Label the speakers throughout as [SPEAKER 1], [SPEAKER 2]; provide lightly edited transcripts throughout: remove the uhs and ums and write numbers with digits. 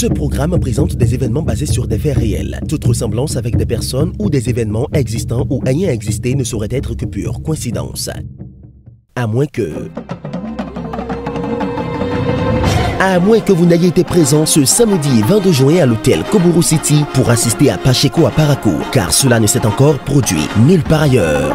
[SPEAKER 1] Ce programme présente des événements basés sur des faits réels. Toute ressemblance avec des personnes ou des événements existants ou ayant existé ne saurait être que pure coïncidence. À moins que vous n'ayez été présent ce samedi 22 juin à l'hôtel Koburu City pour assister à Pacheco à Parakou, car cela ne s'est encore produit nulle part ailleurs.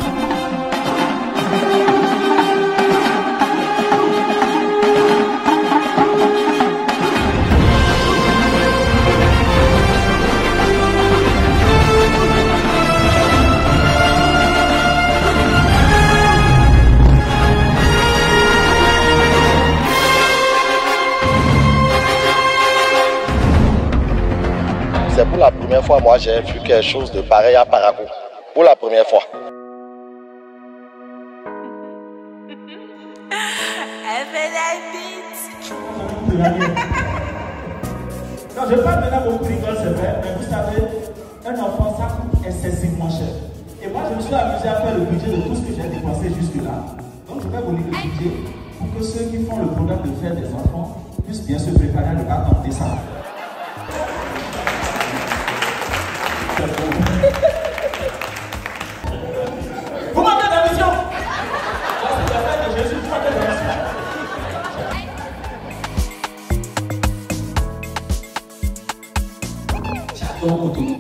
[SPEAKER 2] C'est pour la première fois, moi, j'ai vu quelque chose de pareil à Parakou. Pour la première fois.
[SPEAKER 3] Elle fait la bite.
[SPEAKER 4] Non, je parle maintenant beaucoup rigole, c'est vrai, mais vous savez, un enfant, ça coûte excessivement cher. Et moi, je me suis amusé à faire le budget de tout ce que j'ai dépensé jusque-là. Donc, je vais vous lire le budget pour que ceux qui font le programme de faire des enfants puissent bien se préparer à ne pas tenter ça. Vous m'avez la mission. C'est la fête de Jésus, vous m'avez la mission. J'adore Cotonou.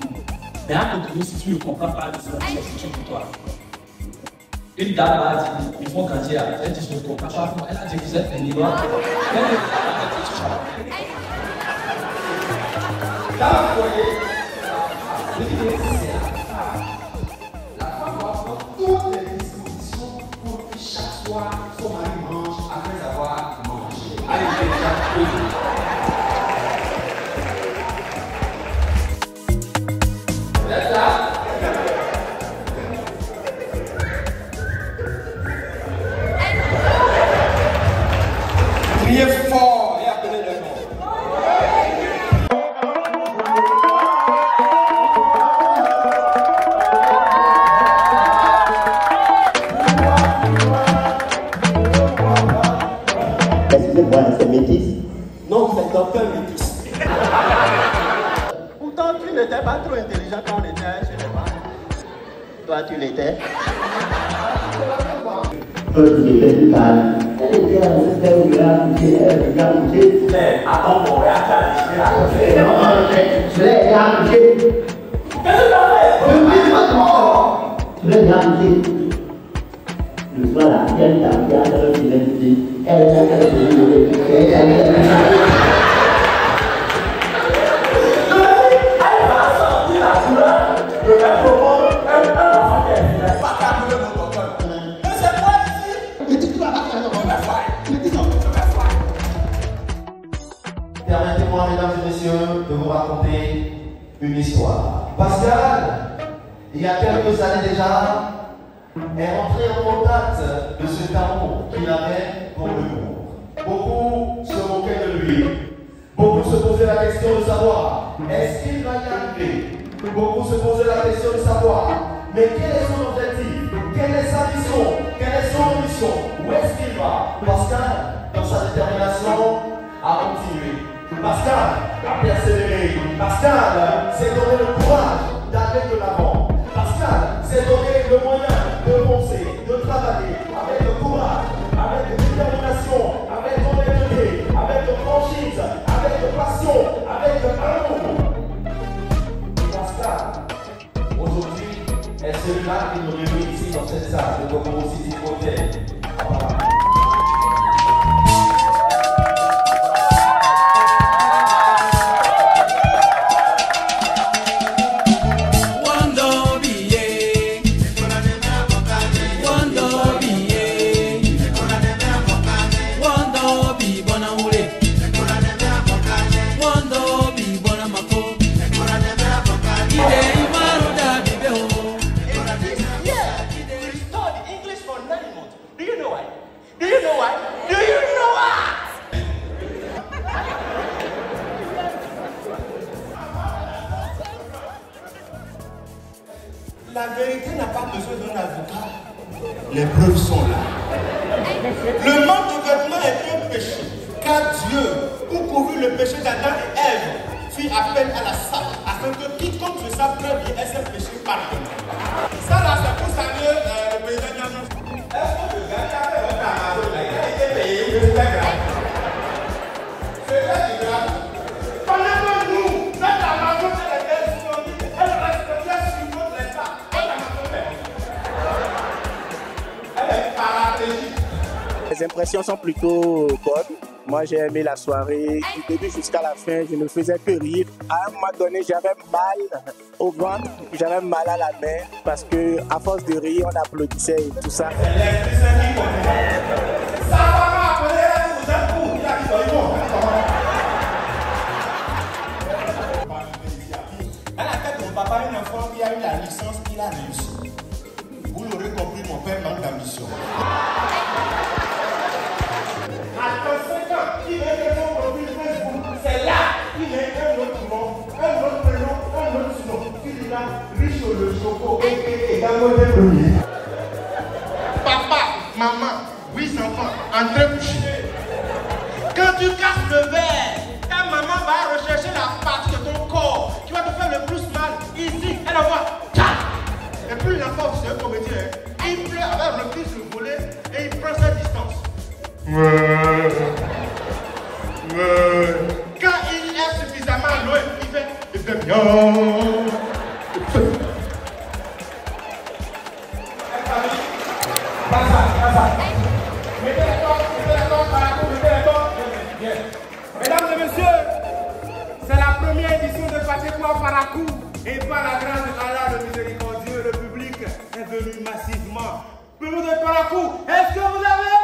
[SPEAKER 4] Mais à Cotonou, si tu ne comprends pas l'histoire, c'est foutu pour toi. Une dame m'a dit, il faut grandir. Elle dit, je ne comprends pas. Elle a dit, vous êtes un Ivoire. Là, vous voyez, je dis, c'est la femme doit prendre toutes les dispositions pour que chaque soir son mari mange après avoir mangé. Allez, vous êtes là? Criez fort et appelez le nom.
[SPEAKER 5] Excusez-moi, c'est métis?
[SPEAKER 4] Non, c'est docteur métis. Pourtant, tu n'étais pas trop intelligent quand on était chez les parents.
[SPEAKER 5] Toi, tu l'étais? Tu l'étais plus calme. Elle était à cette mais attends, mon gars, je l'ai amouché. Qu'est-ce que tu as fait? Je l'ai amouché. Le soir, la tienne, ta bière, elle
[SPEAKER 2] Permettez-moi, mesdames et messieurs, de vous raconter une histoire. Pascal, il y a quelques années déjà, est rentré en contact de cet amour qu'il avait pour l'humour. Beaucoup se moquaient de lui. Beaucoup se posaient la question de savoir, est-ce qu'il va y arriver? Beaucoup se posaient la question de savoir, mais quel est son objectif? Quelle est sa mission? Quelle est son ambition? Où est-ce qu'il va? Pascal, dans sa détermination, a continué. Pascal a persévéré. Pascal s'est donné le courage d'aller de l'avant. Pascal s'est donné le moyen de penser, de travailler avec le courage, avec détermination, avec honnêteté, avec franchise, avec passion, avec amour. Pascal, aujourd'hui, est celui-là qui nous réunit ici dans cette salle de Koburu City Hotel.
[SPEAKER 4] La vérité n'a pas besoin d'un avocat. Les preuves sont là. Le manque de vêtements est un péché, car Dieu, pour couvrir le péché d'Adam et Ève,
[SPEAKER 6] qui appelle à la salle, afin que quiconque se sache très bien et ses péchés pardonnés. Ça là, c'est pour saluer le président Niamou. Est-ce que le gars qui a fait votre Amazon, il a été payé, c'est très grave. C'est très grave. Pendant que nous, notre Amazon, elle est disponible, elle respectait sur notre état. Votre Amazon, elle est paraplégique.
[SPEAKER 7] Les impressions sont plutôt bonnes. Moi, j'ai aimé la soirée. Du début jusqu'à la fin, je ne faisais que rire. À un moment donné, j'avais mal au ventre, j'avais mal à la main parce que, à force de rire, on applaudissait et tout ça.
[SPEAKER 6] À la tête de mon papa, un enfant qui a eu la licence, il a réussi. Vous l'aurez compris, mon père manque d'ambition. C'est là qu'il est un autre nom, un autre prénom, un autre nom. Il est là, riche au le choco, et dans le premier. Papa, maman, 8 enfants, entrez coucher. Quand tu casses le verre, ta maman va rechercher la partie de ton corps qui va te faire le plus mal. Ici, elle envoie. Et puis l'enfant, c'est un comédien. Il pleure avec le fils de voler et il prend sa distance. Quand il est suffisamment loin, il fait bien. Mesdames et messieurs, c'est la première édition de Patekwa Parakou. Et par la grâce de Allah le miséricordieux, le public est venu massivement. Pour nous de Parakou, est-ce que vous avez